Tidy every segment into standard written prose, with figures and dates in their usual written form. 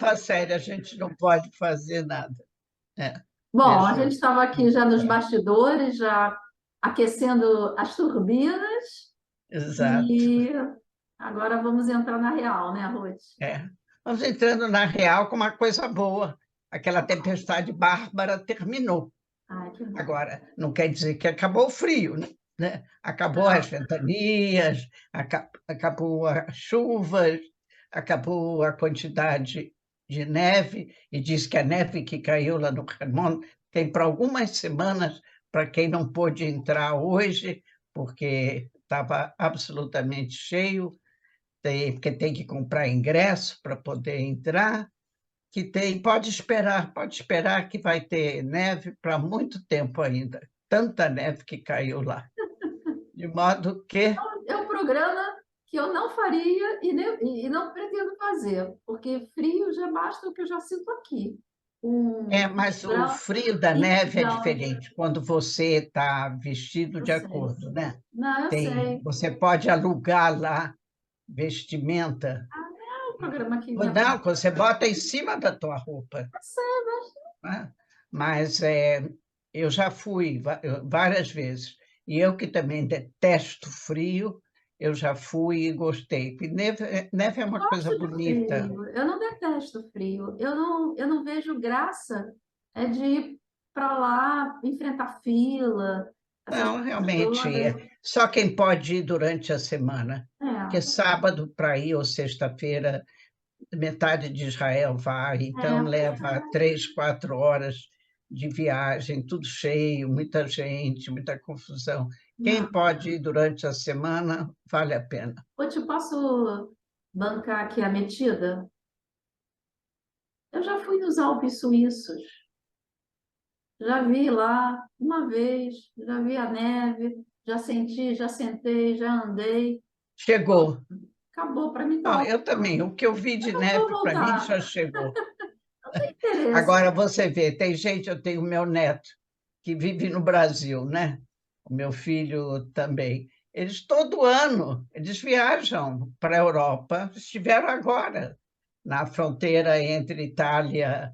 a sério, a gente não pode fazer nada. É, Bom, a gente vejo. estava aqui já nos bastidores, já aquecendo as turbinas, Exato. e agora vamos entrar na real, né, Ruth? É. Vamos entrando na real com uma coisa boa. Aquela tempestade bárbara terminou. Ai, que bom. Agora, não quer dizer que acabou o frio, né? Acabou as ventanias, acabou as chuvas, acabou a quantidade de neve, e diz que a neve que caiu lá no Vermont tem para algumas semanas, para quem não pôde entrar hoje, porque estava absolutamente cheio, porque tem que comprar ingresso para poder entrar, que tem, pode esperar que vai ter neve para muito tempo ainda. Tanta neve que caiu lá. De modo que... É um programa que eu não faria e não pretendo fazer, porque frio já basta o que eu já sinto aqui. Mas o Grau, frio da 20 neve é graus, diferente quando você está vestido eu de sei. acordo, né? Não, eu sei. Você pode alugar lá vestimenta. É um programa que me Não, atrai. você bota em cima da tua roupa. Eu sei, mas Né? Mas eu já fui várias vezes. E eu que também detesto frio, eu já fui e gostei. Porque neve é uma coisa gosto de bonita. frio. Eu não detesto frio. Eu não vejo graça de ir para lá, enfrentar fila, essas Não, coisas realmente todas. é. Só quem pode ir durante a semana. Porque É, sábado para ir ou sexta-feira, metade de Israel vai, então pois leva é. 3, 4 horas de viagem, tudo cheio, muita gente, muita confusão. Quem Não. pode ir durante a semana, vale a pena. Eu te posso bancar aqui a metida? Eu já fui nos Alpes suíços. Já vi lá uma vez, já vi a neve, já senti, já sentei, já andei. Chegou. Acabou, para mim tá Não, ótimo. eu também. O que eu vi de Eu não vou neve, para mim, voltar. já chegou. Não tem interesse. Agora, você vê, tem gente, eu tenho meu neto, que vive no Brasil, né? O meu filho também. Eles, todo ano, eles viajam para a Europa. Estiveram agora na fronteira entre Itália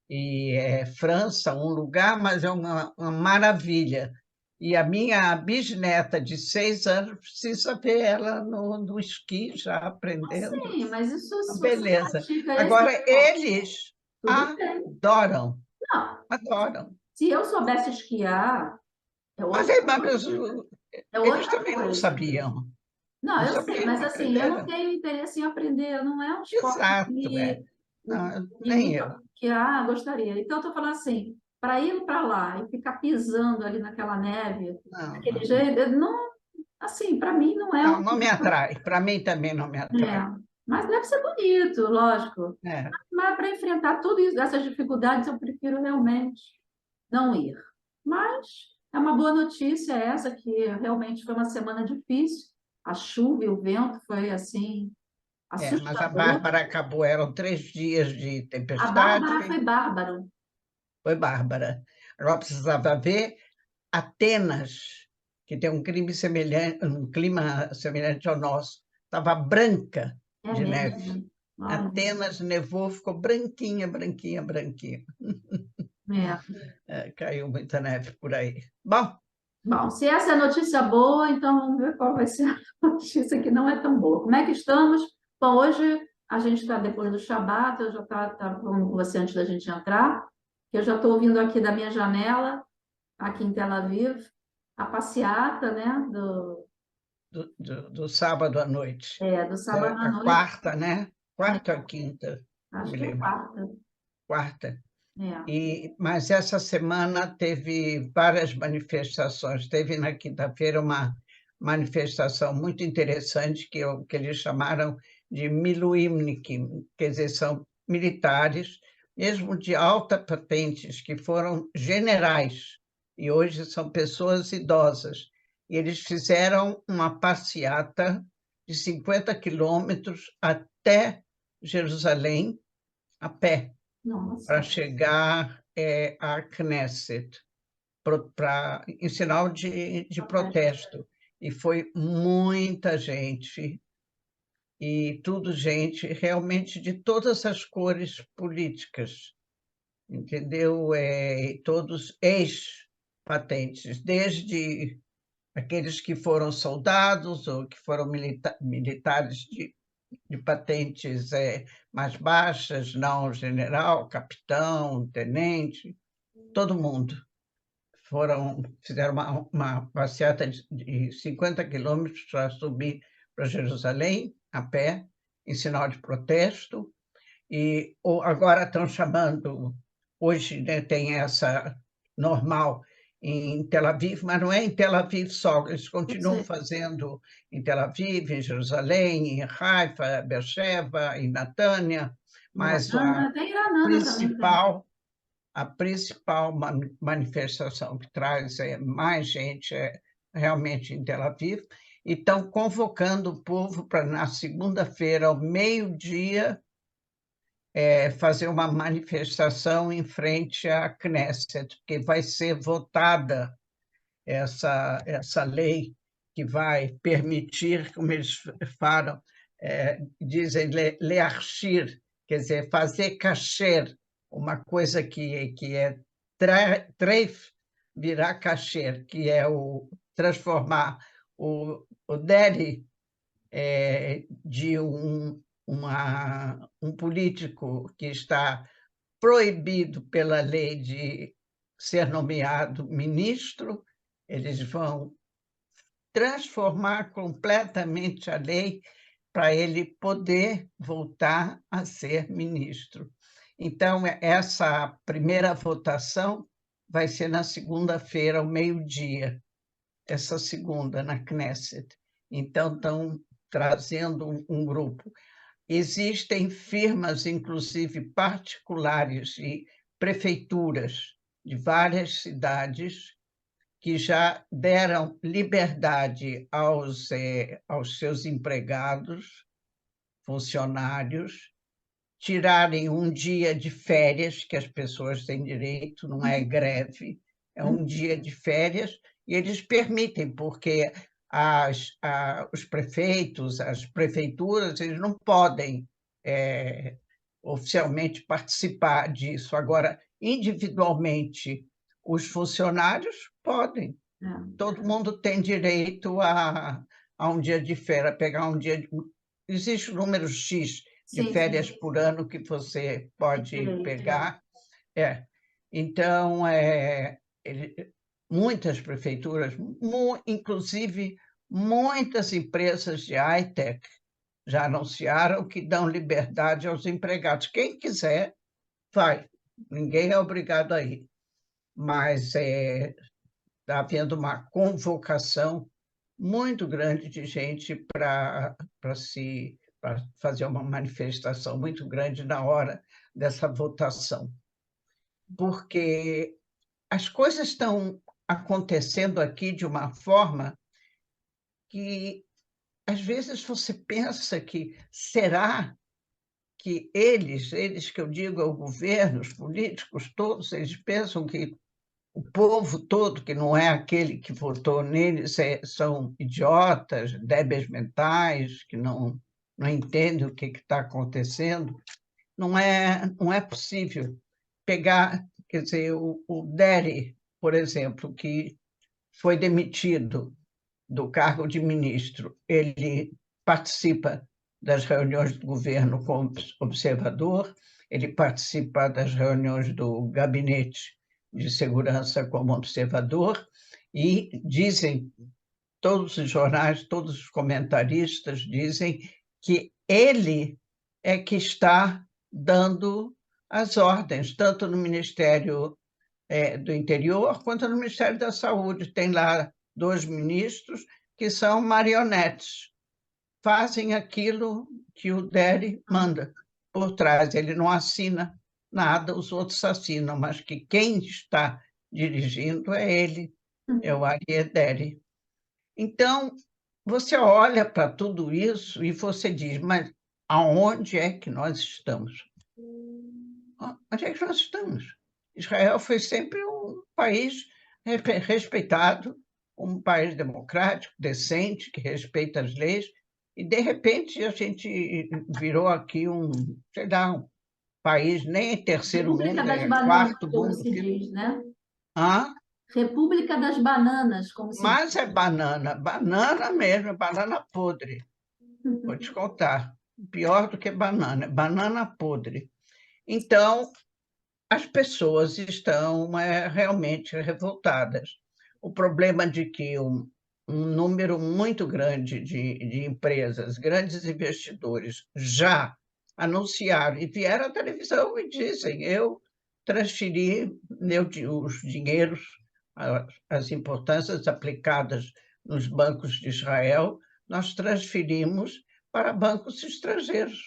e França, um lugar, mas é uma maravilha. E a minha bisneta de 6 anos precisa ver ela no esqui, já aprendendo. Sim, mas isso Uma se você beleza. pratica esse Agora, esporte, eles tudo bem. adoram, Não, adoram. se eu soubesse esquiar, é Mas, outra mas coisa. É eles outra também não coisa. sabiam. Não, Não eu sei, sabiam, mas assim, eu não aprenderam. tenho interesse em aprender, não é um esporte Exato, é. Não, de mim nem eu. gostaria. Então, eu estou falando assim, para ir para lá e ficar pisando ali naquela neve, Não, daquele não. jeito, não, assim, para mim não é Não, um. não me atrai. Para mim também não me atrai. Mas deve ser bonito, lógico. É, Mas para enfrentar tudo isso, essas dificuldades, eu prefiro realmente não ir. Mas é uma boa notícia essa, que realmente foi uma semana difícil. A chuva e o vento foi assim mas a assustador. Bárbara acabou, eram 3 dias de A Bárbara tempestade, foi bárbaro. foi Bárbara. Agora precisava ver Atenas, que tem um clima semelhante ao nosso, estava branca É de neve. mesmo. Olha, Atenas nevou, ficou branquinha, branquinha, branquinha. é. Caiu muita neve por aí. Bom, Bom, se essa é a notícia boa, então vamos ver qual vai ser a notícia que não é tão boa. Como é que estamos? Bom, hoje a gente está depois do Shabat, eu já estava falando com você antes da gente entrar, que eu já estou ouvindo aqui da minha janela, aqui em Tel Aviv, a passeata, né, do sábado à noite. do sábado à A noite. quarta, né? Quarta ou quinta, não Acho me que é lembro. quarta. Quarta. É. Mas essa semana teve várias manifestações. Teve na quinta-feira uma manifestação muito interessante que eles chamaram de Miluimnikim, quer dizer, são militares, mesmo de alta patentes, que foram generais e hoje são pessoas idosas. E eles fizeram uma passeata de 50 quilômetros até Jerusalém a pé para Nossa, chegar à Knesset, em sinal de protesto. protesto. E foi muita gente. e tudo gente realmente de todas as cores políticas, entendeu? Todos ex-patentes, desde aqueles que foram soldados ou que foram militares de patentes mais baixas, não general, capitão, tenente, todo mundo. Fizeram uma passeata de 50 quilômetros para subir para Jerusalém, a pé, em sinal de protesto, e agora estão chamando, hoje, né, tem essa normal em Tel Aviv, mas não é em Tel Aviv só, eles Eu continuam sei. fazendo em Tel Aviv, em Jerusalém, em Haifa, Beersheba, em Natânia, mas Iranana, tem Iranana também, tem. a principal manifestação que traz mais gente realmente em Tel Aviv, e estão convocando o povo para, na segunda-feira, ao meio-dia, fazer uma manifestação em frente à Knesset, porque vai ser votada essa lei que vai permitir, como eles falam, dizem leachir, quer dizer, fazer kasher, uma coisa que é treif, virar kasher, que é transformar o deli de um político que está proibido pela lei de ser nomeado ministro, eles vão transformar completamente a lei para ele poder voltar a ser ministro. Então, essa primeira votação vai ser na segunda-feira, ao meio-dia, essa segunda, na Knesset. Então, estão trazendo um grupo. Existem firmas, inclusive particulares e prefeituras de várias cidades que já deram liberdade aos seus empregados, funcionários, tirarem um dia de férias, que as pessoas têm direito, não é greve, é um dia de férias, e eles permitem, porque os prefeitos, as prefeituras, eles não podem oficialmente participar disso. Agora, individualmente, os funcionários podem. É. Todo mundo tem direito a um dia de férias, pegar um dia. Existe um número X de Sim, sim, férias por ano que você tem pode direito. pegar. É. Então, muitas prefeituras, inclusive muitas empresas de high-tech, já anunciaram que dão liberdade aos empregados. Quem quiser, vai. Ninguém é obrigado a ir. Mas está havendo uma convocação muito grande de gente para fazer uma manifestação muito grande na hora dessa votação, porque as coisas estão acontecendo aqui de uma forma que, às vezes, você pensa que será que eles que eu digo é o governo, os políticos todos, eles pensam que o povo todo, que não é aquele que votou neles, são idiotas, débeis mentais, que não entendem o que está acontecendo. Não é possível pegar, quer dizer, o Deri, por exemplo, que foi demitido do cargo de ministro, ele participa das reuniões do governo como observador, ele participa das reuniões do gabinete de segurança como observador, e dizem, todos os jornais, todos os comentaristas dizem que ele é que está dando as ordens, tanto no Ministério do Interior quanto no Ministério da Saúde. Tem lá 2 ministros que são marionetes, fazem aquilo que o Deri manda por trás. Ele não assina nada, os outros assinam, mas que quem está dirigindo é ele, é o Aryeh Deri. Então, você olha para tudo isso e você diz, mas aonde é que nós estamos? Onde é que nós estamos? Israel foi sempre um país respeitado, um país democrático, decente, que respeita as leis. E, de repente, a gente virou aqui sei lá, um país nem em terceiro República mundo, das é Bananas, quarto como mundo. se diz, né? Ah, República das Bananas, como se mas é banana, banana mesmo, banana podre, diz. vou te contar. Pior do que banana, banana podre. Então, as pessoas estão realmente revoltadas. O problema de que um número muito grande de empresas, grandes investidores, já anunciaram e vieram à televisão e dizem: eu transferi os dinheiros, as importâncias aplicadas nos bancos de Israel, nós transferimos para bancos estrangeiros.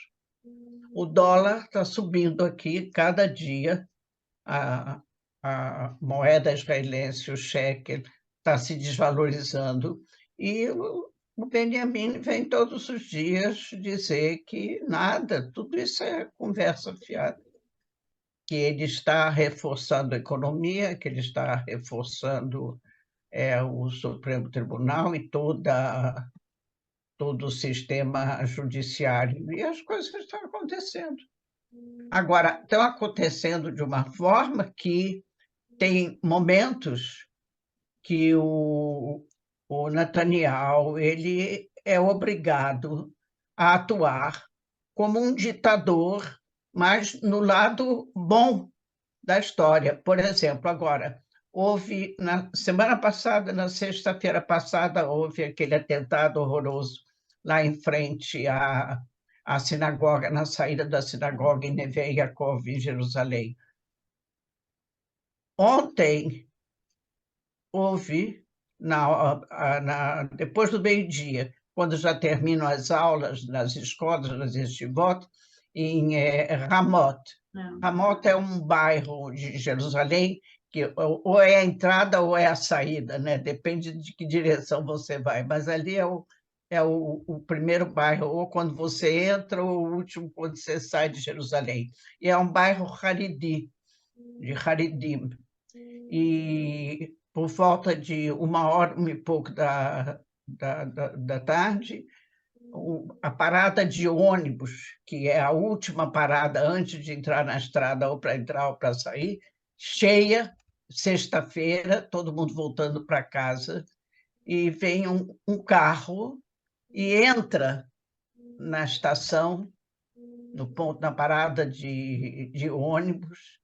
O dólar está subindo aqui cada dia, a, a moeda israelense, o shekel, está se desvalorizando, e o Benjamin vem todos os dias dizer que nada, tudo isso é conversa fiada, que ele está reforçando a economia, que ele está reforçando o Supremo Tribunal e todo o sistema judiciário, e as coisas estão acontecendo. Agora, estão acontecendo de uma forma que tem momentos que o Netanyahu ele é obrigado a atuar como um ditador, mas no lado bom da história. Por exemplo, agora, houve, na semana passada, na sexta-feira passada, houve aquele atentado horroroso lá em frente à sinagoga, na saída da sinagoga em Neve Yaakov, em Jerusalém. Ontem, houve, depois do meio-dia, quando já terminam as aulas nas escolas, nas yeshivot, em Ramot. Ramot é um bairro de Jerusalém que ou é a entrada ou é a saída, né? Depende de que direção você vai, mas ali é o primeiro bairro, ou quando você entra, ou o último quando você sai de Jerusalém. E é um bairro Haridi, de Haridim. E por volta de 1 hora e pouco da tarde, a parada de ônibus, que é a última parada antes de entrar na estrada, ou para entrar ou para sair, cheia, sexta-feira, todo mundo voltando para casa, e vem um carro e entra na estação, no ponto, na parada de ônibus,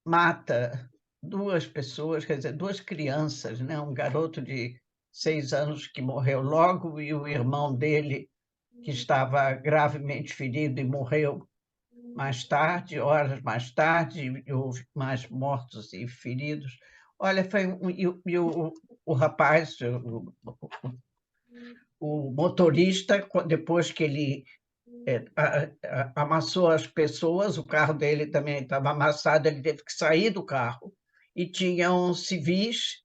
mata 2 pessoas, quer dizer, 2 crianças, né? Um garoto de 6 anos que morreu logo e o irmão dele, que estava gravemente ferido e morreu mais tarde, horas mais tarde, e houve mais mortos e feridos. Olha, o rapaz, o motorista, depois que ele amassou as pessoas, o carro dele também estava amassado, ele teve que sair do carro, e tinham civis,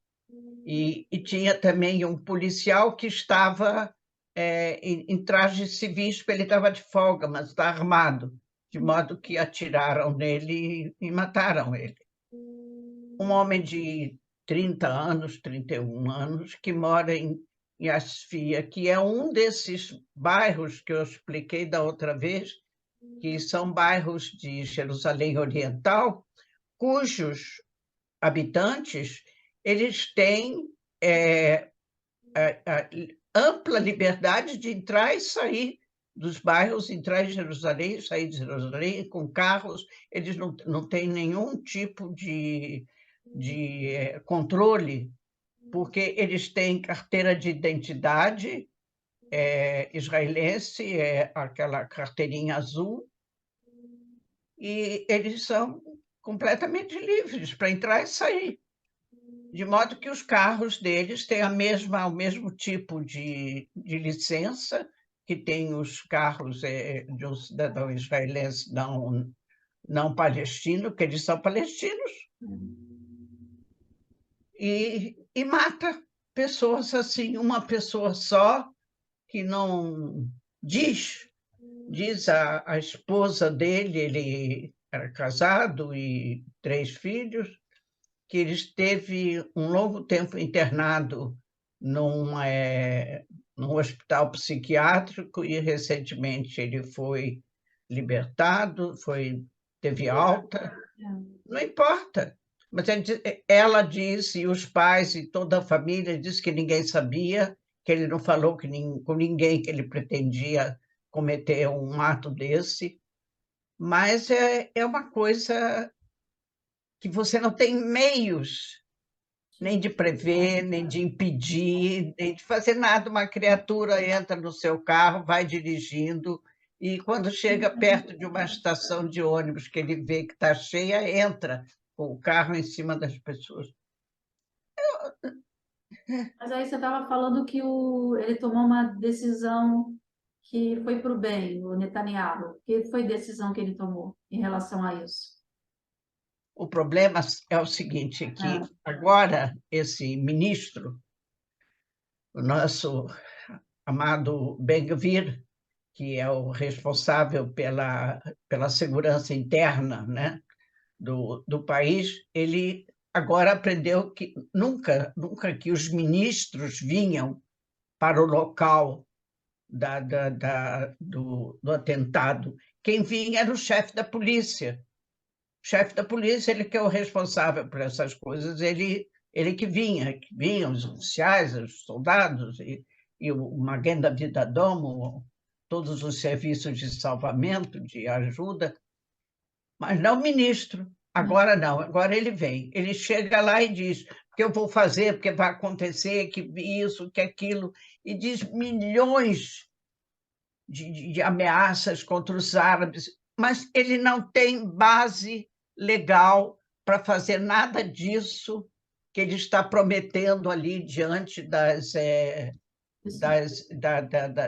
e tinha também um policial que estava em traje civis, porque ele estava de folga, mas está armado, de modo que atiraram nele e mataram ele. Um homem de 30 anos, 31 anos, que mora em Asfia, que é um desses bairros que eu expliquei da outra vez, que são bairros de Jerusalém Oriental, cujos habitantes eles têm ampla liberdade de entrar e sair dos bairros, entrar em Jerusalém, sair de Jerusalém com carros, eles não têm nenhum tipo de controle, porque eles têm carteira de identidade israelense, aquela carteirinha azul, e eles são completamente livres para entrar e sair, de modo que os carros deles têm o mesmo tipo de licença que tem os carros de um cidadão israelense não palestino, que eles são palestinos, e mata pessoas assim, uma pessoa só, que não diz a esposa dele, ele era casado e 3 filhos, que ele esteve um longo tempo internado num hospital psiquiátrico e recentemente ele foi libertado, teve alta. É. Não importa. Mas ela disse, e os pais e toda a família disse que ninguém sabia, que ele não falou com ninguém que ele pretendia cometer um ato desse. Mas é uma coisa que você não tem meios nem de prever, nem de impedir, nem de fazer nada. Uma criatura entra no seu carro, vai dirigindo, e quando chega perto de uma estação de ônibus que ele vê que está cheia, entra com o carro em cima das pessoas. Mas aí você estava falando que ele tomou uma decisão que foi para o bem, o Netanyahu. Que foi a decisão que ele tomou em relação a isso? O problema é o seguinte, que Ah, agora esse ministro, o nosso amado Ben-Gvir, que é o responsável pela segurança interna, né, do país, ele agora aprendeu que nunca que os ministros vinham para o local do atentado. Quem vinha era o chefe da polícia. O chefe da polícia, ele que é o responsável por essas coisas, ele que vinham os oficiais, os soldados, e o Magen David Adom, todos os serviços de salvamento, de ajuda, mas não o ministro. Agora não, agora ele vem. Ele chega lá e diz que eu vou fazer, porque vai acontecer, que isso, que aquilo, e diz milhões de ameaças contra os árabes, mas ele não tem base legal para fazer nada disso que ele está prometendo ali diante isso.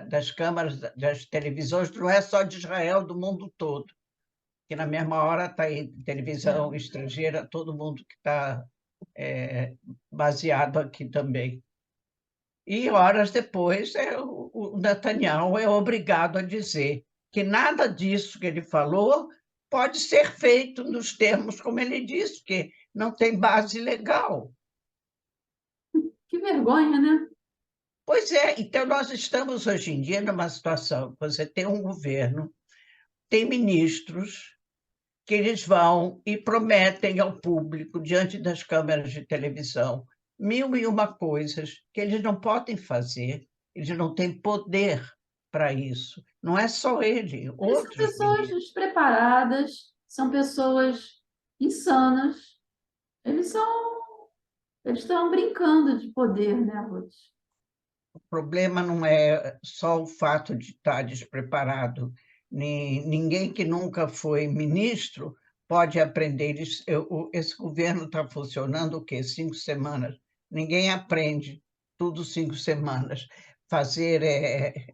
das câmaras, das televisões, não é só de Israel, do mundo todo, que na mesma hora está aí televisão É. estrangeira, todo mundo que está baseado aqui também. E horas depois, o Netanyahu é obrigado a dizer que nada disso que ele falou pode ser feito nos termos como ele disse, porque não tem base legal. Que vergonha, né? Pois é, então nós estamos hoje em dia numa situação que você tem um governo, tem ministros que eles vão e prometem ao público, diante das câmeras de televisão, mil e uma coisas que eles não podem fazer, eles não têm poder para isso. Não é só ele, Eles são outros pessoas ministros. despreparadas, são pessoas insanas. Eles são, eles estão brincando de poder, né, Ruth? O problema não é só o fato de estar despreparado. Ninguém que nunca foi ministro pode aprender. Esse governo está funcionando o quê? 5 semanas. Ninguém aprende tudo 5 semanas.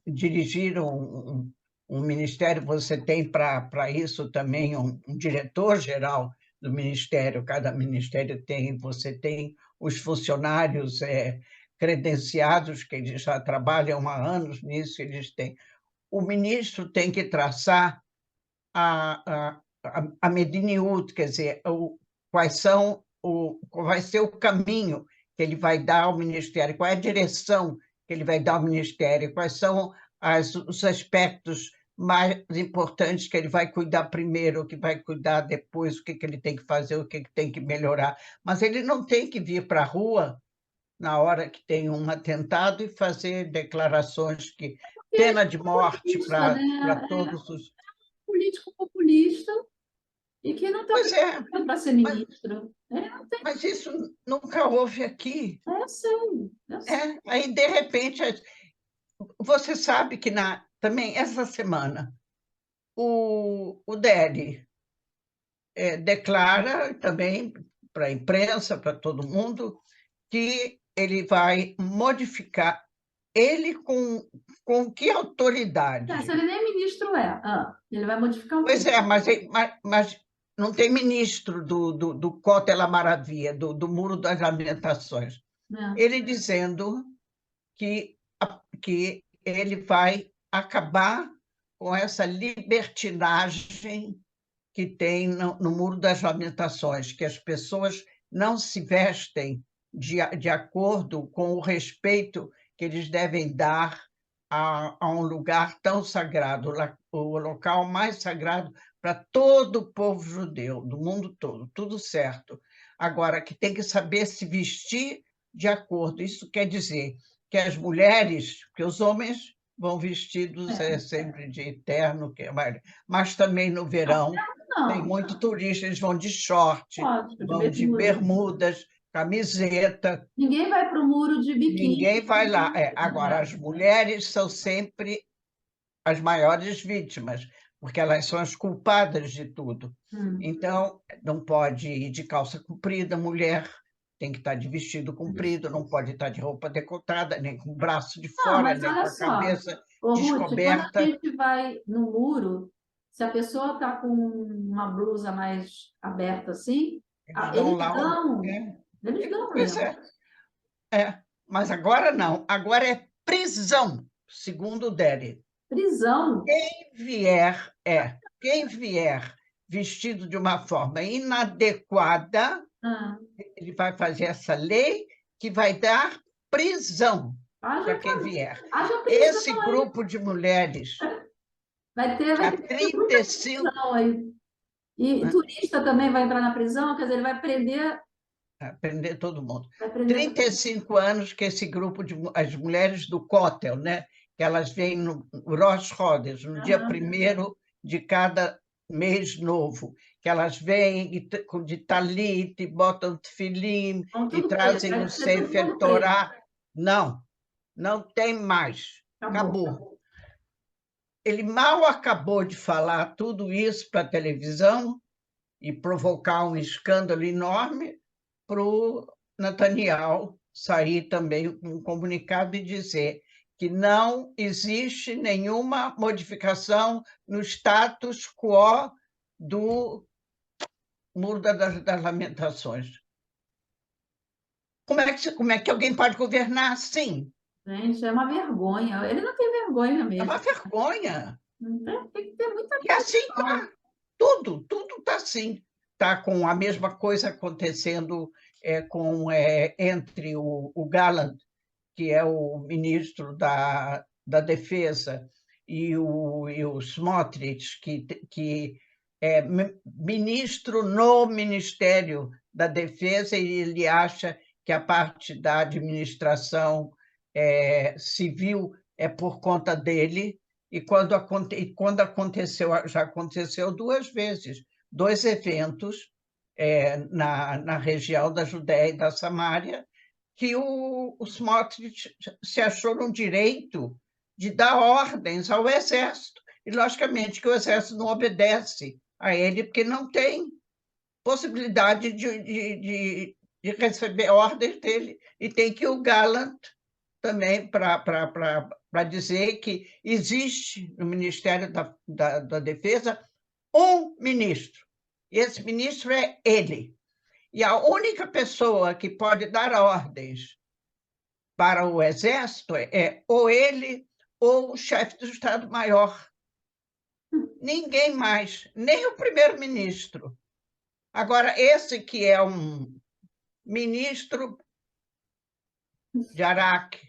Dirigir um ministério, você tem para isso também um diretor-geral do ministério, cada ministério tem, você tem os funcionários credenciados, que eles já trabalham há anos nisso, eles têm. O ministro tem que traçar a mediniut, quer dizer, qual vai ser o caminho que ele vai dar ao ministério, qual é a direção que ele vai dar ao ministério, quais são os aspectos mais importantes que ele vai cuidar primeiro, o que vai cuidar depois, o que ele tem que fazer, o que tem que melhorar. Mas ele não tem que vir para a rua na hora que tem um atentado e fazer declarações que Porque ele pena é de morte populista, para né? É todos os... político populista e que não está Pois é, preparado para ser mas, ministro. Ele não tem. mas isso nunca houve aqui. Eu sei, eu sei. Aí, de repente, você sabe que também essa semana o Deri declara também para a imprensa, para todo mundo, que ele vai modificar. Ele com que Se autoridade? ele nem ministro é, ele vai modificar o Pois quê? é, mas não tem ministro do Cótel à Maravilha, do Muro das Lamentações. Né? Ele dizendo que ele vai acabar com essa libertinagem que tem no Muro das Lamentações, que as pessoas não se vestem de acordo com o respeito que eles devem dar a um lugar tão sagrado, o local mais sagrado para todo o povo judeu, do mundo todo, tudo certo. Agora, que tem que saber se vestir de acordo. Isso quer dizer que as mulheres, que os homens vão vestidos sempre de terno, mas também no verão tem Não, muito turista, eles vão de short, lógico, de vão de bermuda. bermudas, camiseta. Ninguém vai para o muro de biquíni. Ninguém vai lá. Agora, as mulheres são sempre as maiores vítimas, porque elas são as culpadas de tudo. Então, não pode ir de calça comprida, mulher, tem que estar de vestido comprido, não pode estar de roupa decotada, nem com o braço de Não, fora, mas nem olha com a só, cabeça ô Ruth, quando a descoberta. gente vai no muro, se a pessoa está com uma blusa mais aberta assim, Eles dão eles lá dão, eles dão pois mesmo. mas agora não, agora é prisão, segundo o Dere. Prisão. Quem vier vestido de uma forma inadequada, Ah, ele vai fazer essa lei que vai dar prisão para haja, quem vier. haja Esse prisão aí. grupo de mulheres, que Vai há ter muita 35, prisão aí. E né, turista também vai entrar na prisão, quer dizer, ele prender todo mundo, vai prender. 35 anos que esse grupo de as mulheres do Kotel, né, que elas vêm no Rosh Chodesh, no dia Aham. 1º de cada mês novo, que elas vêm de talit, e botam tefilim Vão e tudo preso, trazem vai o ser todo Sefer mundo preso. Torá. Não, não tem mais. Acabou. Acabou. Ele mal acabou de falar tudo isso para a televisão e provocar um escândalo enorme para o Netanyahu sair também com um comunicado e dizer que não existe nenhuma modificação no status quo do Muro das Lamentações. Como é que alguém pode governar assim? Gente, é uma vergonha. Ele não tem vergonha É uma mesmo. vergonha. Não tem que ter muita E assim calma. está. Tudo está assim. Está com a mesma coisa acontecendo entre o Gallant, que é o ministro da Defesa, e o Smotrich, que é ministro no Ministério da Defesa, e ele acha que a parte da administração civil é por conta dele, e quando aconteceu, já aconteceu 2 vezes, 2 eventos na região da Judéia e da Samária, que o Smotrich se achou no direito de dar ordens ao Exército. E, logicamente, que o Exército não obedece a ele, porque não tem possibilidade de receber ordens dele. E tem que o Gallant também para dizer que existe no Ministério da Defesa um ministro. E esse ministro é ele. E a única pessoa que pode dar ordens para o Exército ou ele ou o chefe do Estado-Maior. Ninguém mais, nem o primeiro-ministro. Agora, esse que é um ministro de Araque,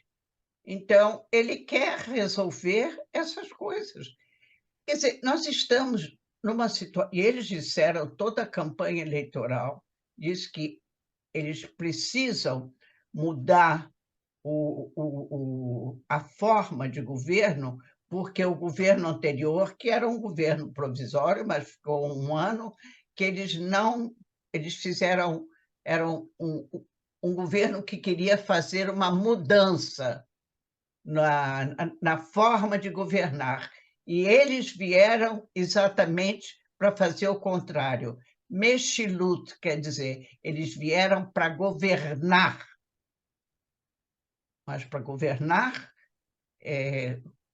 então, ele quer resolver essas coisas. Quer dizer, nós estamos numa situação. E eles disseram, toda a campanha eleitoral diz que eles precisam mudar a forma de governo, porque o governo anterior, que era um governo provisório, mas ficou um ano, que eles fizeram, era um governo que queria fazer uma mudança na forma de governar. E eles vieram exatamente para fazer o contrário. Meshilut, quer dizer, eles vieram para governar, mas para governar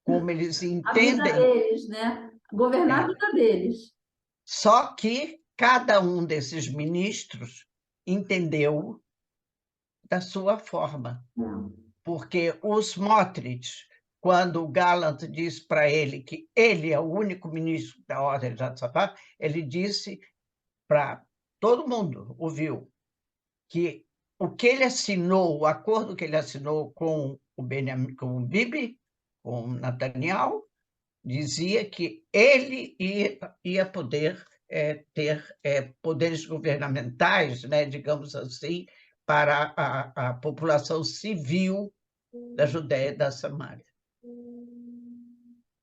como eles A vida entendem. deles, né? Governar a vida deles. Só que cada um desses ministros entendeu da sua forma, Não. porque o Smotrich, quando o Gallant disse para ele que ele é o único ministro da Ordem de Safar, ele disse para todo mundo, ouviu, que o que ele assinou, o acordo que ele assinou com o Bibi, com Netanyahu, dizia que ele ia poder ter poderes governamentais, né, digamos assim, para a população civil da Judéia e da Samária.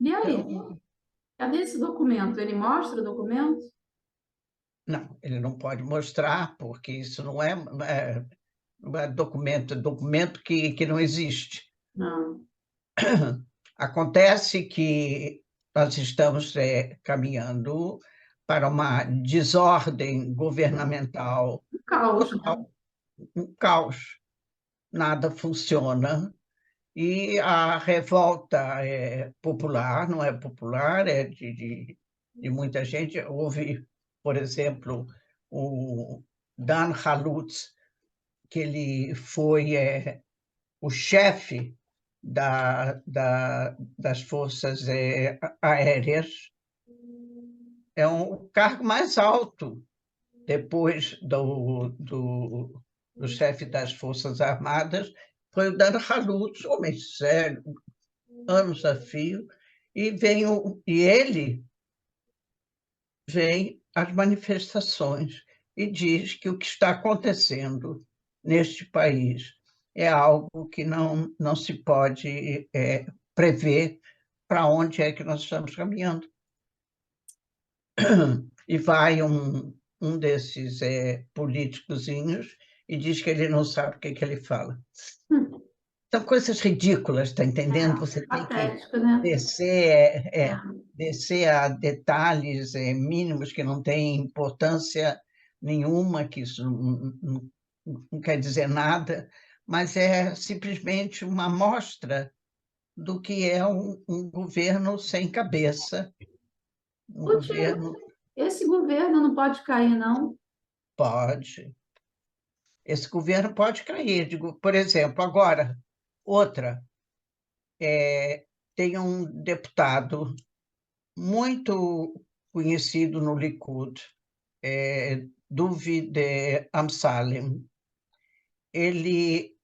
E aí? Então, Cadê esse documento? Ele mostra o documento? não, ele não pode mostrar, porque isso não é documento que não existe. Não. Acontece que nós estamos caminhando para uma desordem governamental Um caos, né? total, um caos. Nada funciona. E a revolta popular, não é popular, é de muita gente. Houve, por exemplo, o Dan Halutz, que ele foi o chefe das forças aéreas, é o cargo mais alto depois do chefe das Forças Armadas, foi o Dan Halutz, homem sério, anos a fio, e ele vem às manifestações e diz que o que está acontecendo neste país é algo que não se pode prever para onde é que nós estamos caminhando. E vai um desses políticozinhos e diz que ele não sabe o que ele fala. São coisas ridículas, está entendendo? Você tem que Patético, né? descer, É. descer a detalhes mínimos que não têm importância nenhuma, que isso não quer dizer nada, mas é simplesmente uma amostra do que é um governo sem cabeça, um Ô, Tiago, governo esse governo não pode cair, não? pode. Esse governo pode cair. Digo, por exemplo, agora, outra, tem um deputado muito conhecido no Likud, Duvid Amsalem. Ele,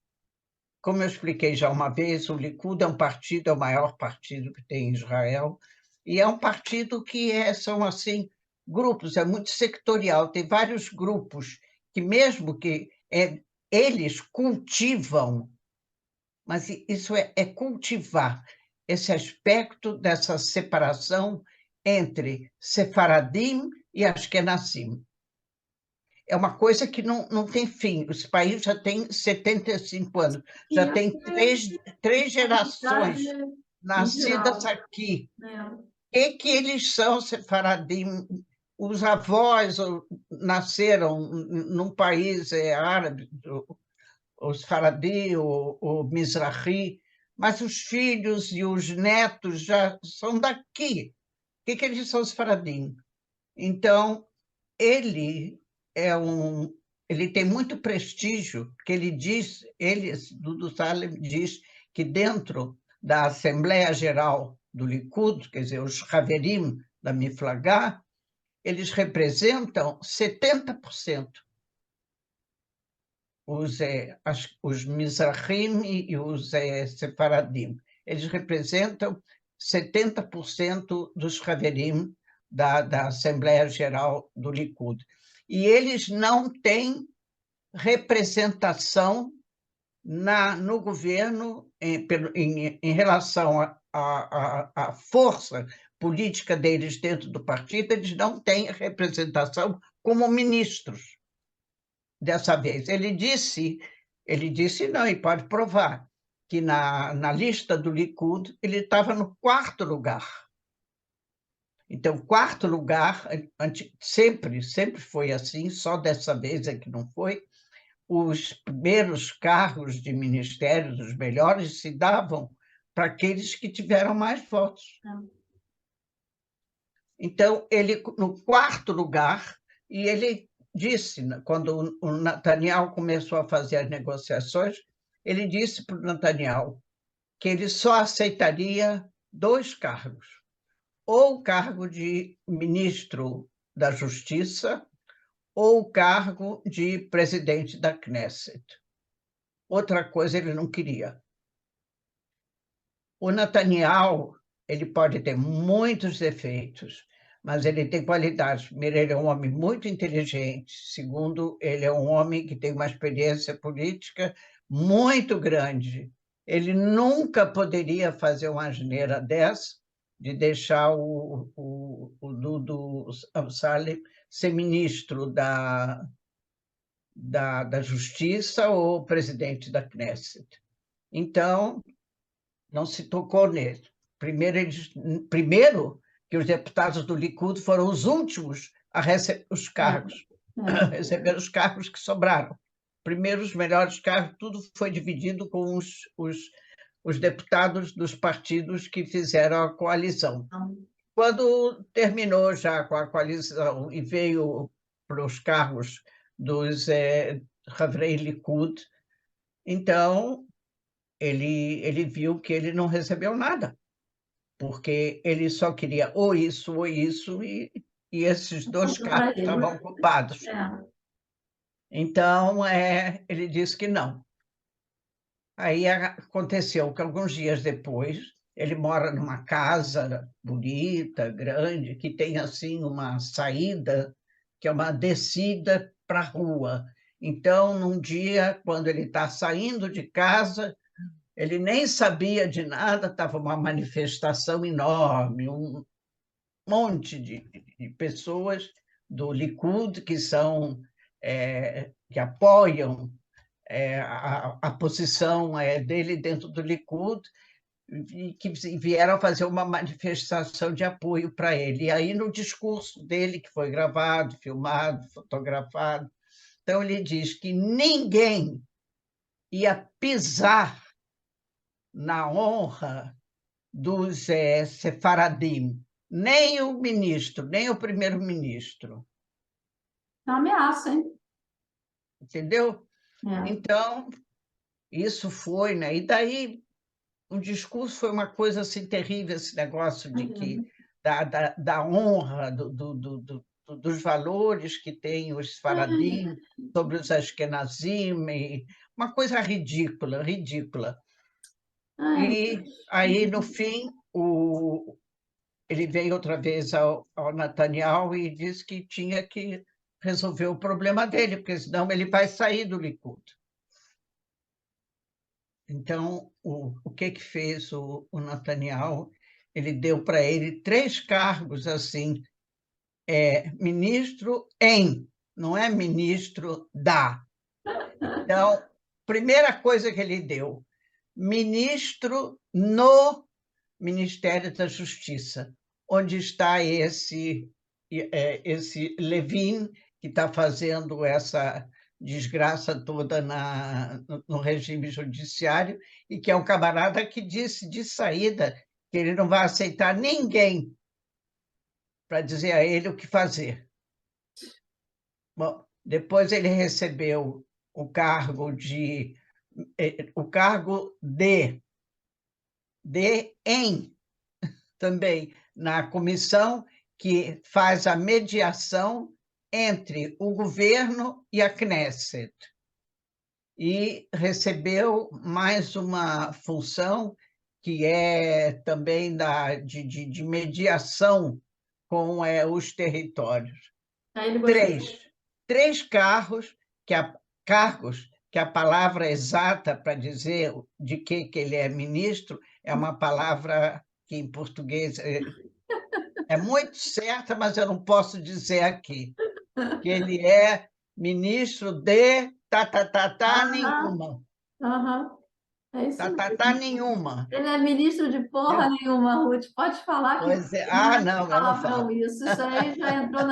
como eu expliquei já uma vez, o Likud é um partido, é o maior partido que tem em Israel, e é um partido que são assim grupos, é muito sectorial, tem vários grupos que mesmo que eles cultivam, mas isso é cultivar esse aspecto dessa separação entre Sefaradim e Ashkenazim. É uma coisa que não tem fim. Esse país já tem 75 anos, E já essa tem três comunidade gerações em nascidas geral, aqui. né? O que eles são, Sefaradim? Os avós nasceram num país árabe, os Faradi, o Mizrahi, mas os filhos e os netos já são daqui. O que eles são os Faradim? Então, ele ele tem muito prestígio, porque Dudu Salem diz que dentro da Assembleia Geral do Likud, quer dizer, os Haverim da Miflagá, eles representam 70%. Os Mizrahim e os Sefaradim. Eles representam 70% dos Haverim da Assembleia Geral do Likud. E eles não têm representação no governo em relação à força política deles dentro do partido, eles não têm representação como ministros dessa vez. Ele disse não, e pode provar, que na lista do Likud ele estava no quarto lugar. Então, quarto lugar, sempre foi assim, só dessa vez é que não foi. Os primeiros cargos de ministério, os melhores, se davam para aqueles que tiveram mais votos. Então, ele, no quarto lugar, e ele disse, quando o Netanyahu começou a fazer as negociações, ele disse para o Netanyahu que ele só aceitaria 2 cargos, ou o cargo de ministro da Justiça, ou o cargo de presidente da Knesset. Outra coisa ele não queria. O Netanyahu, ele pode ter muitos defeitos, mas ele tem qualidades. Primeiro, ele é um homem muito inteligente. Segundo, ele é um homem que tem uma experiência política muito grande. Ele nunca poderia fazer uma asneira dessa, de deixar o Dudu Amsalem ser ministro da Justiça ou presidente da Knesset. Então, não se tocou nele. Primeiro que os deputados do Likud foram os últimos a receber os cargos, receber os cargos que sobraram. Primeiro, os melhores cargos, tudo foi dividido com os deputados dos partidos que fizeram a coalizão. Quando terminou já com a coalizão e veio para os cargos dos Havrei Likud, então ele viu que ele não recebeu nada, porque ele só queria ou isso, e esses dois cargos estavam ocupados. Então, ele disse que não. Aí aconteceu que, alguns dias depois, ele mora numa casa bonita, grande, que tem, assim, uma saída, que é uma descida para a rua. Então, num dia, quando ele está saindo de casa, ele nem sabia de nada, estava uma manifestação enorme, um monte de pessoas do Likud que apoiam a posição dele dentro do Likud, e que vieram fazer uma manifestação de apoio para ele. E aí, no discurso dele, que foi gravado, filmado, fotografado, então ele diz que ninguém ia pisar na honra dos sefaradim, nem o ministro, nem o primeiro-ministro. Uma ameaça, hein? Entendeu? Então, isso foi, né? E daí o discurso foi uma coisa assim terrível, esse negócio de que da honra, dos valores que tem os sefaradim sobre os ashkenazim, uma coisa ridícula, ridícula. E aí, no fim, ele veio outra vez ao Netanyahu e disse que tinha que resolver o problema dele, porque senão ele vai sair do Likud. Então, o que fez o Netanyahu? Ele deu para ele 3 cargos, assim, ministro em, não é ministro da. Então, primeira coisa que ele deu, ministro no Ministério da Justiça, onde está esse Levin, que está fazendo essa desgraça toda no regime judiciário, e que é um camarada que disse de saída que ele não vai aceitar ninguém para dizer a ele o que fazer. Bom, depois ele recebeu o cargo também na comissão que faz a mediação entre o governo e a Knesset. E recebeu mais uma função que é também de mediação com os territórios. Três cargos que a palavra exata para dizer de que ele é ministro é uma palavra que em português é muito certa, mas eu não posso dizer aqui, que ele é ministro de nenhuma. É isso Nenhuma. Ele é ministro de porra nenhuma, Ruth. Pode falar que pois é. Não, eu não falo. Isso aí já entrou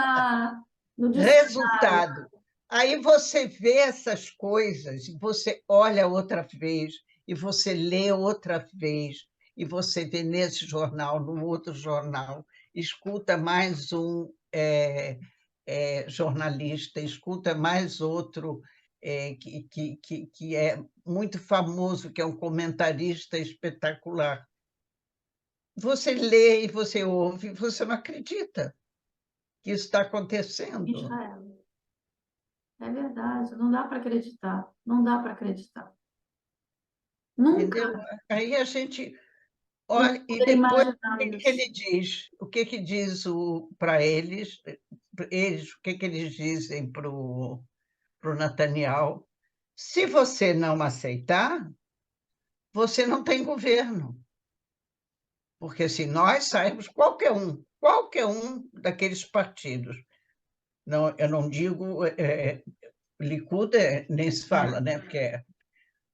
no dicionário. Resultado. Aí você vê essas coisas, e você olha outra vez, e você lê outra vez, e você vê nesse jornal, no outro jornal, escuta mais um jornalista, escuta mais outro que é muito famoso, que é um comentarista espetacular. Você lê e você ouve, e você não acredita que isso está acontecendo. Israel. É verdade, não dá para acreditar. Não dá para acreditar. Nunca. Entendeu? Aí a gente Olha, e Super depois, o que que imaginamos. ele diz? O que que diz para eles, o que que eles dizem para o Netanyahu? Se você não aceitar, você não tem governo. Porque se nós sairmos, qualquer um daqueles partidos, não, eu não digo Likud, nem se fala, né?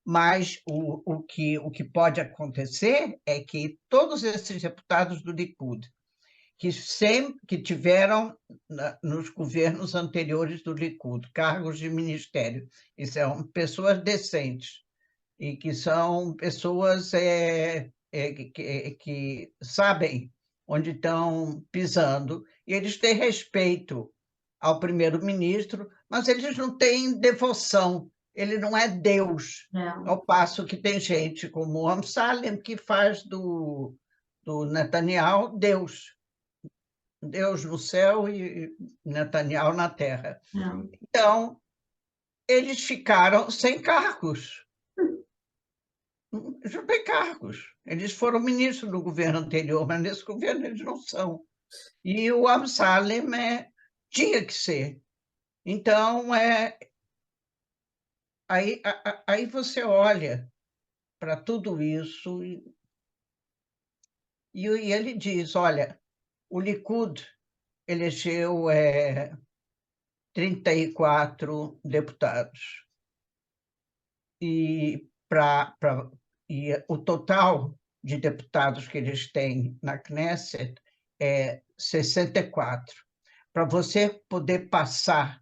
Mas o que pode acontecer é que todos esses deputados do Likud, que tiveram nos governos anteriores do Likud, cargos de ministério, e são pessoas decentes, e que são pessoas que sabem onde estão pisando, e eles têm respeito ao primeiro-ministro, mas eles não têm devoção, ele não é Deus, É, ao passo que tem gente como o Amsalem que faz do Netanyahu Deus. Deus no céu e Netanyahu na terra. é. Então, eles ficaram sem cargos. Eles não têm cargos. Eles foram ministros do governo anterior, mas nesse governo eles não são. E o Amsalem tinha que ser. Então, aí você olha para tudo isso e ele diz, olha, o Likud elegeu 34 deputados. E, e o total de deputados que eles têm na Knesset é 64. Para você poder passar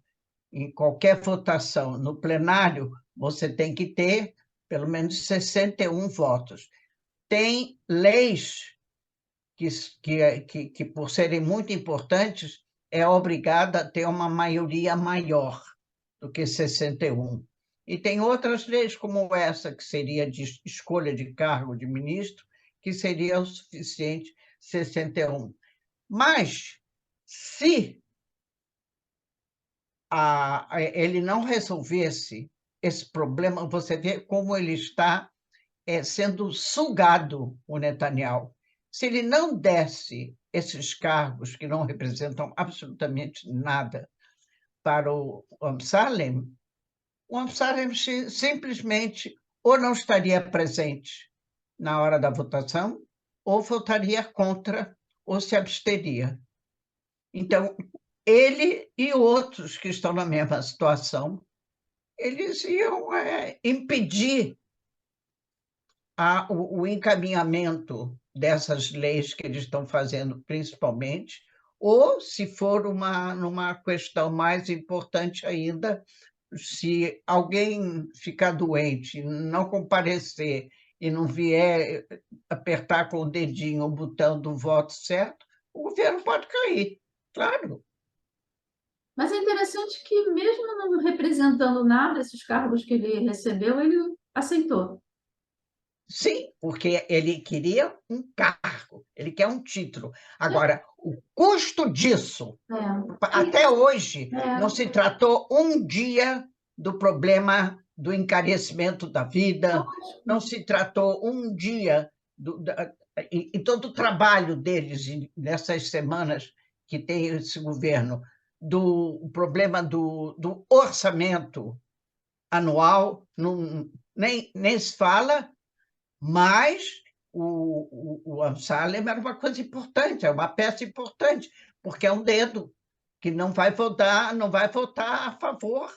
em qualquer votação no plenário, você tem que ter pelo menos 61 votos. Tem leis que por serem muito importantes, é obrigada a ter uma maioria maior do que 61. E tem outras leis, como essa, que seria de escolha de cargo de ministro, que seria o suficiente 61. Mas, se ele não resolvesse esse problema, você vê como ele está sendo sugado, o Netanyahu. Se ele não desse esses cargos que não representam absolutamente nada para o Amsalem simplesmente ou não estaria presente na hora da votação, ou votaria contra, ou se absteria. Então, ele e outros que estão na mesma situação, eles iam impedir o encaminhamento dessas leis que eles estão fazendo, principalmente, ou, se for numa questão mais importante ainda, se alguém ficar doente, não comparecer e não vier apertar com o dedinho o botão do voto certo, o governo pode cair, claro. Mas é interessante que, mesmo não representando nada, esses cargos que ele recebeu, ele aceitou. Sim, porque ele queria um cargo, ele quer um título. Agora, o custo disso, até hoje, não É. se tratou um dia do problema do encarecimento da vida, não se tratou um dia e todo o trabalho deles nessas semanas que tem esse governo, do problema do orçamento anual, nem se fala, mas o Amsalem era uma coisa importante, é uma peça importante, porque é um dedo que não vai votar a favor.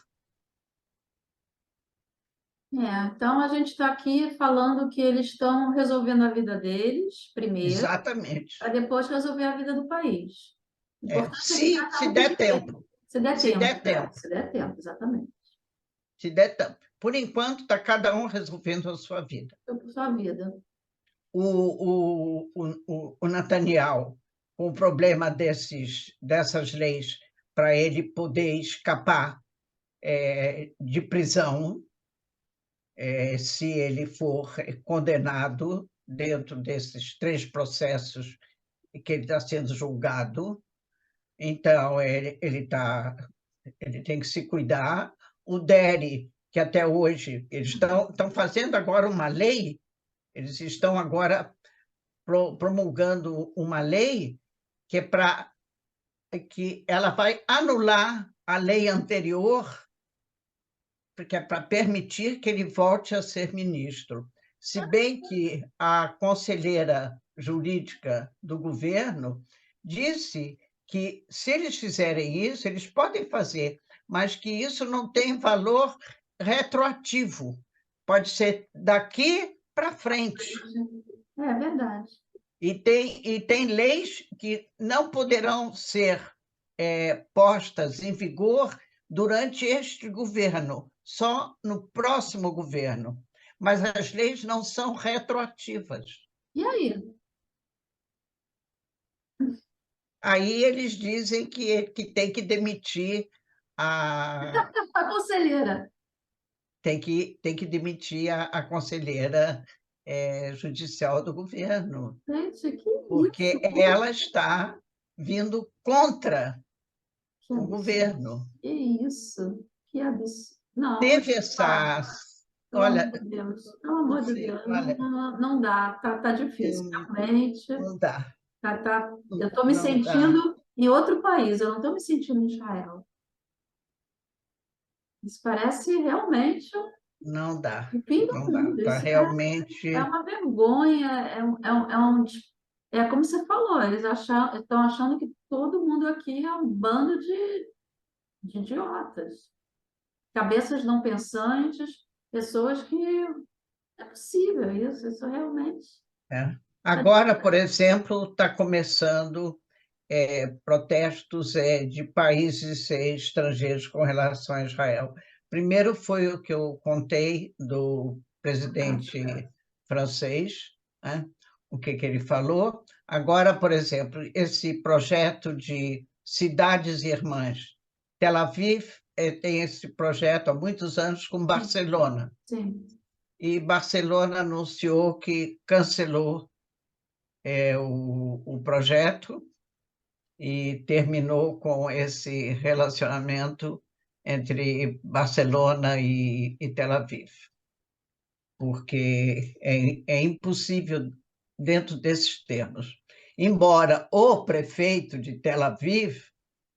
Então a gente está aqui falando que eles estão resolvendo a vida deles primeiro, Exatamente. para depois resolver a vida do país. O importante é que já Se está muito der dinheiro. tempo. Se der Se tempo, der tempo. se der tempo, exatamente. Se der tempo. Por enquanto, está cada um resolvendo a sua vida. Então, por sua vida. O Netanyahu, com o problema dessas leis, para ele poder escapar de prisão, se ele for condenado dentro desses 3 processos que ele está sendo julgado, então ele tem que se cuidar. O Deri, que até hoje eles estão fazendo agora uma lei, eles estão agora promulgando uma lei que é para que ela vai anular a lei anterior, porque é para permitir que ele volte a ser ministro. Se bem que a conselheira jurídica do governo disse que, se eles fizerem isso, eles podem fazer, mas que isso não tem valor retroativo. Pode ser daqui para frente. É verdade. E tem leis que não poderão ser postas em vigor durante este governo, só no próximo governo. Mas as leis não são retroativas. E aí? Aí eles dizem que tem que demitir a, A conselheira. tem que demitir a conselheira judicial do governo, Gente, que porque isso? ela está vindo contra Que o absurdo. governo. Que isso? Que absurdo. Não, Teve essa... pelo amor Olha, de Deus. Pelo amor de Deus. Não, olha, não, não dá. Tá difícil, realmente. não dá, Eu estou me não dá, sentindo em outro país. Eu não estou me sentindo em Israel. Isso parece realmente não dá, o fim do não dá. mundo. Tá Isso é realmente... uma vergonha. É como você falou. Eles estão achando que todo mundo aqui é um bando de idiotas. Cabeças não pensantes, pessoas que é possível isso realmente. é. Agora, por exemplo, está começando protestos de países estrangeiros com relação a Israel. Primeiro foi o que eu contei do presidente francês, né? O que ele falou. Agora, por exemplo, esse projeto de cidades irmãs. Tel Aviv tem esse projeto há muitos anos com Barcelona. Sim. E Barcelona anunciou que cancelou o projeto e terminou com esse relacionamento entre Barcelona e Tel Aviv, porque é impossível dentro desses termos. Embora o prefeito de Tel Aviv,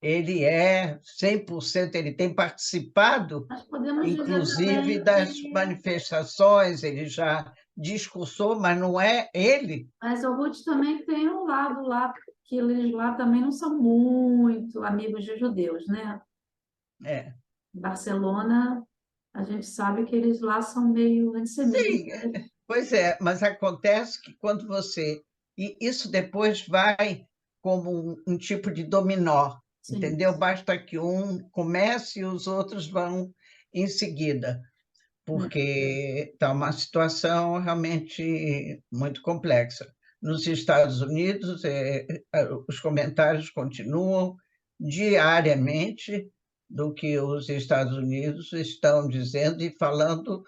ele é 100%, ele tem participado, Mas podemos dizer inclusive, também das que. manifestações, ele já discursou, mas não é ele. Mas o Ruth também tem um lado lá, que eles lá também não são muito amigos de judeus, né? É. Barcelona, a gente sabe que eles lá são meio Sim, antissemitas. pois é, mas acontece que quando você... E isso depois vai como um tipo de dominó, Sim. entendeu? Basta que um comece e os outros vão em seguida, porque está uma situação realmente muito complexa. Nos Estados Unidos, os comentários continuam diariamente do que os Estados Unidos estão dizendo e falando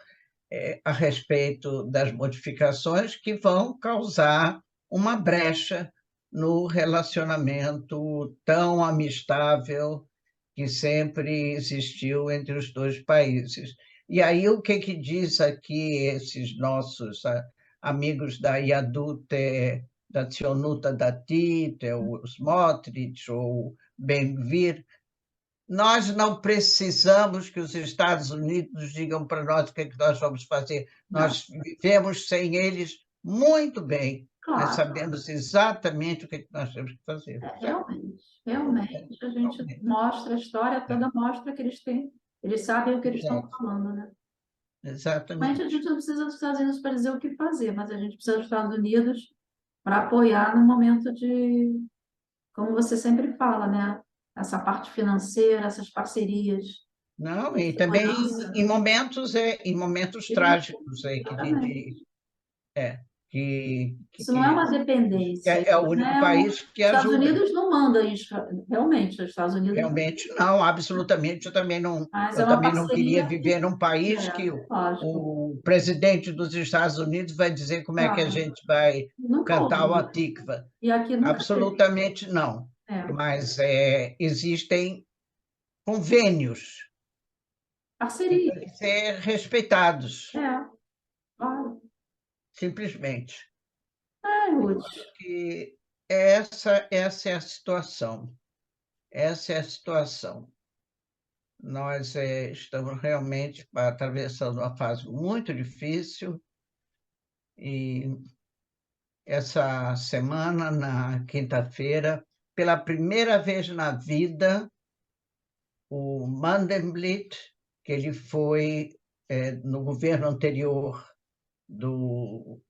a respeito das modificações que vão causar uma brecha no relacionamento tão amistável que sempre existiu entre os dois países. E aí, o que diz aqui esses nossos amigos da Yadut, da Tzionut Datit, o Smotrich ou Ben-Gvir? Nós não precisamos que os Estados Unidos digam para nós o que é que nós vamos fazer. Não, Nós vivemos sem eles muito bem. Nós claro. sabemos exatamente o que é que nós temos que fazer. Realmente, a gente Realmente. mostra, a história toda mostra que eles sabem o que eles estão Exato. falando, né? Mas a gente Exatamente. não precisa dos Estados Unidos para dizer o que fazer, mas a gente precisa dos Estados Unidos para apoiar no momento de, como você sempre fala, né? Essa parte financeira, essas parcerias Não, de e também segurança. em momentos trágicos aí Exatamente. Isso não é uma que dependência. é o Isso não único é país que Os Estados ajuda. Unidos não mandam isso, realmente. Os Estados Unidos, Realmente não, absolutamente. mas é Eu uma também não queria parceria que, viver num país que lógico, o presidente dos Estados Unidos vai dizer como é que a claro, gente vai nunca cantar o houve. Atikva. E aqui nunca teve. Absolutamente não. É, Mas existem convênios que parceria. têm que ser respeitados, É, claro. simplesmente. Ai, Ruth. Que essa é a situação. Essa é a situação. Nós estamos realmente atravessando uma fase muito difícil e essa semana, na quinta-feira, pela primeira vez na vida, o Mandelblit, que ele foi no governo anterior do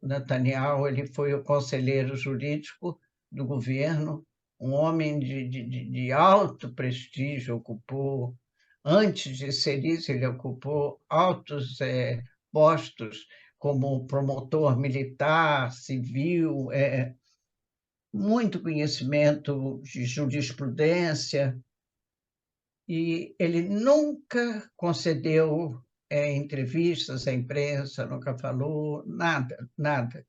Netanyahu, ele foi o conselheiro jurídico do governo, um homem de alto prestígio, ocupou, antes de ser isso, ele ocupou altos postos como promotor militar, civil, muito conhecimento de jurisprudência, e ele nunca concedeu entrevistas à imprensa, nunca falou nada, nada.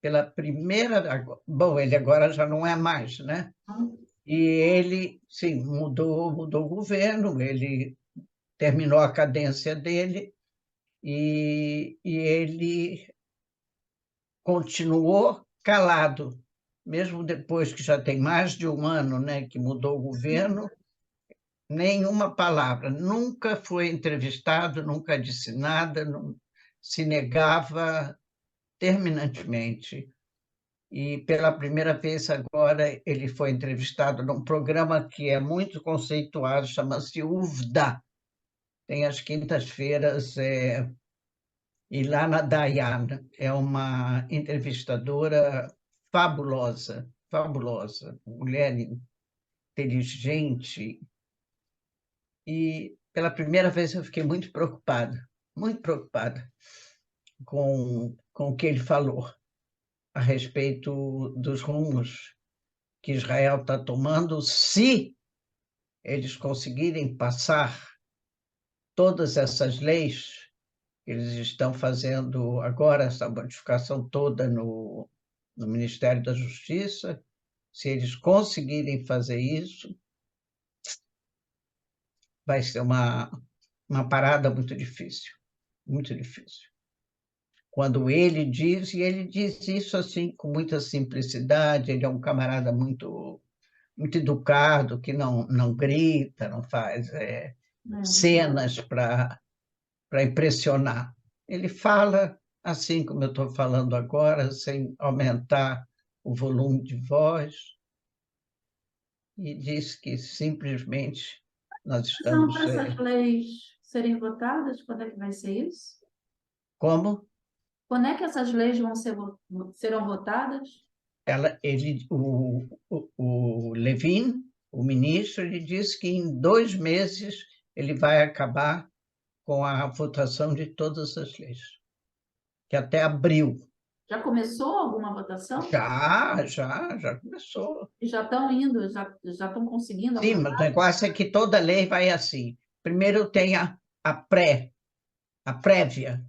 Pela primeira... Bom, ele agora já não é mais, né? E ele, sim, mudou o governo, ele terminou a cadência dele e ele continuou calado, mesmo depois que já tem mais de um ano, né, que mudou o governo, nenhuma palavra, nunca foi entrevistado, nunca disse nada, não, se negava terminantemente. E pela primeira vez agora ele foi entrevistado num programa que é muito conceituado, chama-se UVDA, tem às quintas-feiras, Ilana Dayan, é uma entrevistadora fabulosa, fabulosa, mulher inteligente, e pela primeira vez eu fiquei muito preocupada com o que ele falou a respeito dos rumos que Israel está tomando, se eles conseguirem passar todas essas leis que eles estão fazendo agora, essa modificação toda no Ministério da Justiça, se eles conseguirem fazer isso, vai ser uma parada muito difícil, muito difícil. Quando ele diz, e ele diz isso assim com muita simplicidade, ele é um camarada muito educado, que não grita, não faz cenas para impressionar. Ele fala assim como eu estou falando agora, sem aumentar o volume de voz, e diz que simplesmente nós São para estamos... essas leis serem votadas? Quando é que vai ser isso? Como? Quando é que essas leis serão votadas? O Levin, o ministro, ele disse que em 2 meses ele vai acabar com a votação de todas as leis, que até abril. Já começou alguma votação? Já começou. E já estão indo, já estão conseguindo Sim, aprovar? mas o negócio é que toda lei vai assim. Primeiro tem a prévia.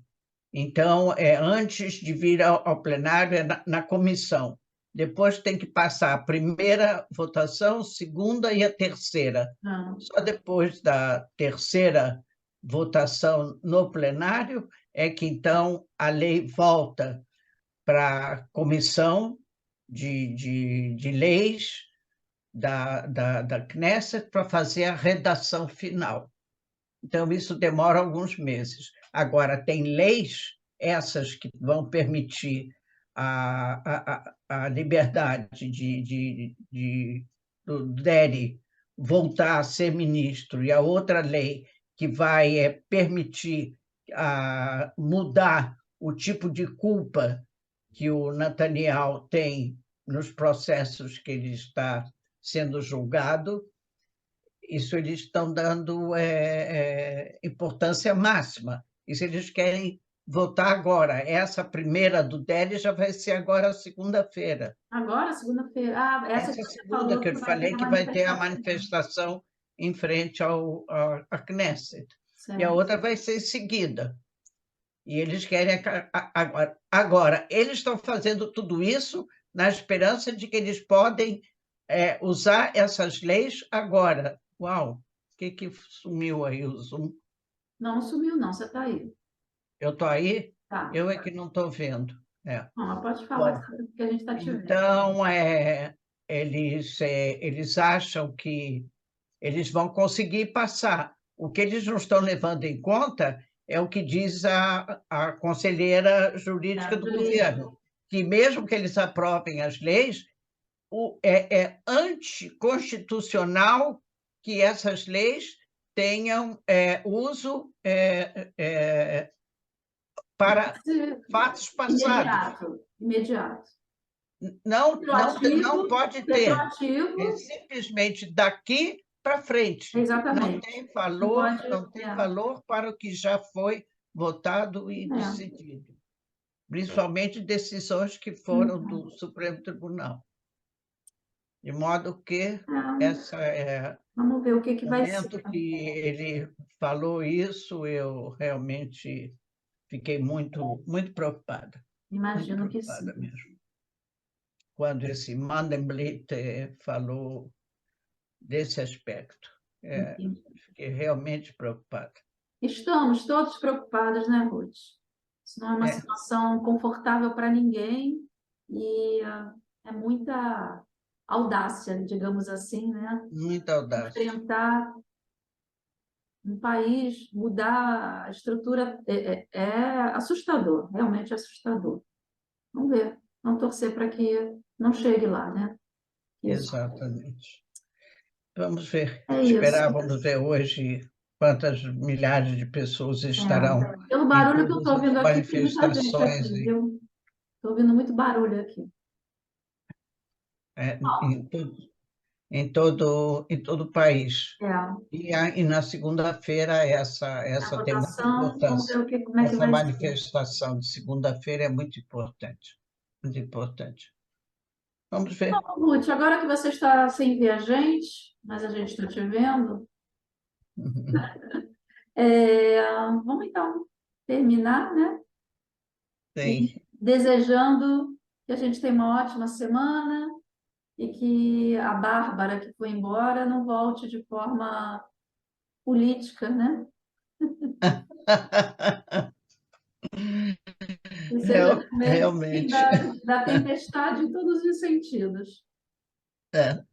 Então, antes de vir ao plenário, é na comissão. Depois tem que passar a primeira votação, segunda e a terceira. Não. Só depois da terceira votação no plenário é que, então, a lei volta para a comissão de leis da Knesset para fazer a redação final. Então, isso demora alguns meses. Agora, tem leis, essas que vão permitir a liberdade do Deri voltar a ser ministro, e a outra lei que vai permitir mudar o tipo de culpa que o Netanyahu tem nos processos que ele está sendo julgado, isso eles estão dando importância máxima. E se eles querem votar agora, essa primeira do Deli já vai ser agora segunda-feira. Agora, segunda-feira. Ah, essa que Essa você segunda falou que que eu vai ter falei a que vai ter a manifestação. manifestação em frente à Knesset. E a Certo. outra vai ser em seguida. E eles querem agora. Agora, eles estão fazendo tudo isso na esperança de que eles podem usar essas leis agora. Uau! O que sumiu aí o Zoom? Não sumiu, não. Você está aí. Eu estou aí? Tá. Eu é que não estou vendo. Não, mas pode falar Bom, que a gente está te vendo. então, eles acham que eles vão conseguir passar. O que eles não estão levando em conta é o que diz a conselheira jurídica do Jurídico. governo, que mesmo que eles aprovem as leis, é anticonstitucional que essas leis tenham uso para fatos passados. Imediato, imediato. Não Retroativo, pode ter. É retroativo, simplesmente daqui para frente. exatamente. Não Não pode, tem valor para o que já foi votado e é. decidido, principalmente decisões que foram do Supremo Tribunal. De modo que É, essa é vamos ver o que que no vai ser. momento que ele falou isso, eu realmente fiquei muito Imagino que sim. preocupada mesmo. Quando esse Mandelblit falou desse aspecto. Entendi. Fiquei realmente preocupada. Estamos todos preocupados, né, Ruth? Isso não é uma É, situação confortável para ninguém e é muita audácia, digamos assim, né? muita audácia. Enfrentar um país, mudar a estrutura é assustador, realmente assustador. Vamos ver, vamos torcer para que não chegue lá, né? Isso. Exatamente. Vamos ver. É isso. Esperávamos ver hoje quantas milhares de pessoas estarão Pelo em barulho que eu todas estou as ouvindo aqui, tem muita gente manifestações aqui, viu? Estou ouvindo muito barulho aqui. é, Bom, em todo o país. é. E na segunda-feira A essa tem muita votação, vamos ver importância. como é que Essa vai ser. manifestação de segunda-feira é muito importante. Muito importante. Vamos ver. Bom, Ruth, agora que você está sem ver a gente, mas a gente está te vendo, vamos então terminar, né? E Tem. desejando que a gente tenha uma ótima semana e que a Bárbara, que foi embora, não volte de forma política, né? Que seja também fim Realmente. da tempestade em todos os sentidos. É.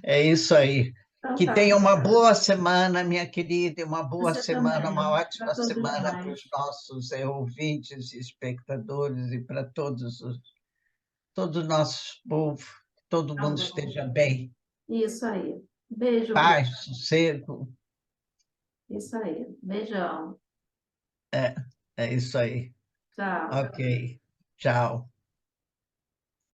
É isso aí. Então Que tá, tenha uma boa semana, minha querida, e uma boa você semana, uma também, para ótima todos semana para nós. os nossos ouvintes e espectadores e para todo o nosso povo, que todo Tá mundo bom. esteja bem. Isso aí. Beijo, Ruth. Paz, sossego. Isso aí. Beijão. É, é isso aí. Tchau. Ok. Tchau.